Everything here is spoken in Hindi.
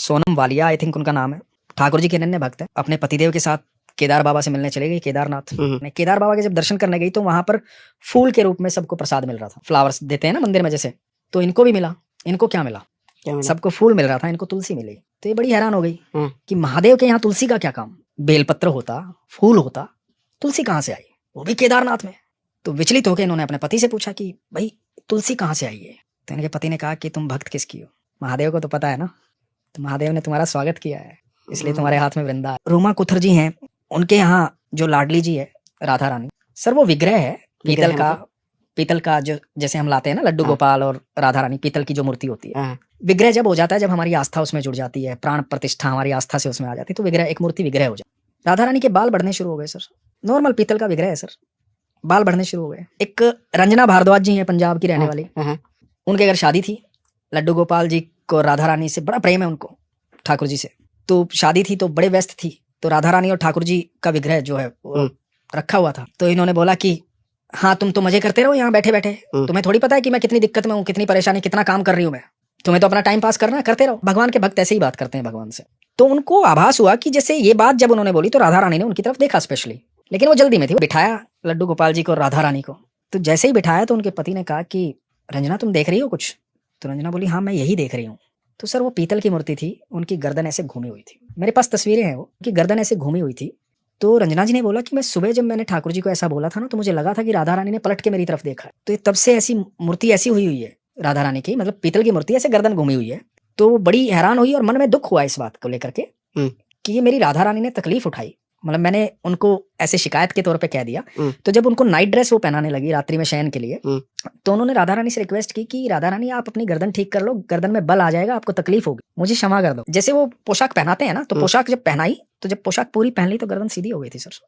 सोनम वालिया आई थिंक उनका नाम है, ठाकुर जी के नन्हे भक्त है, अपने पतिदेव के साथ केदार बाबा से मिलने चले गई केदारनाथ। केदार बाबा के जब दर्शन करने गई तो वहां पर फूल के रूप में सबको प्रसाद मिल रहा था, फ्लावर्स देते हैं ना मंदिर में जैसे, तो इनको भी मिला। इनको क्या मिला? सबको फूल मिल रहा था, इनको तुलसी मिली। तो ये बड़ी हैरान हो गई कि महादेव के यहाँ तुलसी का क्या काम? बेलपत्र होता, फूल होता, तुलसी कहाँ से आई, वो भी केदारनाथ में। तो विचलित होकर इन्होंने अपने पति से पूछा कि भाई तुलसी कहाँ से आई है? तो इनके पति ने कहा कि तुम भक्त किसकी हो? महादेव को तो पता है ना, तो महादेव ने तुम्हारा स्वागत किया है, इसलिए तुम्हारे हाथ में वृंदा है। रूमा कुथर जी हैं, उनके यहाँ जो लाडली जी है राधा रानी, सर वो विग्रह है पीतल का जो जैसे हम लाते हैं ना लड्डू गोपाल और राधा रानी, पीतल की जो मूर्ति होती है। विग्रह जब हो जाता है, जब हमारी आस्था उसमें जुड़ जाती है, प्राण प्रतिष्ठा हमारी आस्था से उसमें आ जाती है, तो विग्रह एक मूर्ति विग्रह हो जाती है। राधा रानी के बाल बढ़ने शुरू हो गए सर, नॉर्मल पीतल का विग्रह है सर, बाल बढ़ने शुरू हो गए। एक रंजना भारद्वाज जी है पंजाब की रहने वाली, उनके घर शादी थी, लड्डू गोपाल जी को राधा रानी से बड़ा प्रेम है उनको, ठाकुर जी से। तो शादी थी तो बड़े व्यस्त थी, तो राधा रानी और ठाकुर जी का विग्रह जो है वो रखा हुआ था। तो इन्होंने बोला कि हाँ तुम तो मजे करते रहो यहाँ बैठे बैठे, तुम्हें थोड़ी पता है कि मैं कितनी दिक्कत में हूँ, कितनी परेशानी, कितना काम कर रही हूँ मैं, तुम्हें तो अपना टाइम पास करना है, करते रहो। भगवान के भक्त ऐसे ही बात करते हैं भगवान से। तो उनको आभास हुआ कि जैसे ये बात जब उन्होंने बोली तो राधा रानी ने उनकी तरफ देखा स्पेशली, लेकिन वो जल्दी में थी। वो बिठाया लड्डू गोपाल जी को, राधा रानी को, तो जैसे ही बिठाया तो उनके पति ने कहा कि रंजना तुम देख रही हो कुछ? तो रंजना बोली हाँ मैं यही देख रही हूँ। तो सर वो पीतल की मूर्ति थी, उनकी गर्दन ऐसे घूमी हुई थी, मेरे पास तस्वीरें हैं, वो उनकी गर्दन ऐसे घूमी हुई थी। तो रंजना जी ने बोला कि मैं सुबह जब मैंने ठाकुर जी को ऐसा बोला था ना, तो मुझे लगा था कि राधा रानी ने पलट के मेरी तरफ देखा। तो तब से ऐसी मूर्ति ऐसी हुई है राधा रानी की, मतलब पीतल की मूर्ति ऐसे गर्दन घूमी हुई है। तो वो बड़ी हैरान हुई और मन में दुख हुआ इस बात को लेकर के कि ये मेरी राधा रानी ने तकलीफ उठाई, मतलब मैंने उनको ऐसे शिकायत के तौर पे कह दिया। तो जब उनको नाइट ड्रेस वो पहनाने लगी रात्रि में शयन के लिए, तो उन्होंने राधा रानी से रिक्वेस्ट की कि राधा रानी आप अपनी गर्दन ठीक कर लो, गर्दन में बल आ जाएगा, आपको तकलीफ होगी, मुझे क्षमा कर दो। जैसे वो पोशाक पहनाते हैं ना, तो पोशाक जब पहनाई, तो जब पोशाक पूरी पहन ली तो गर्दन सीधी हो गई थी सर।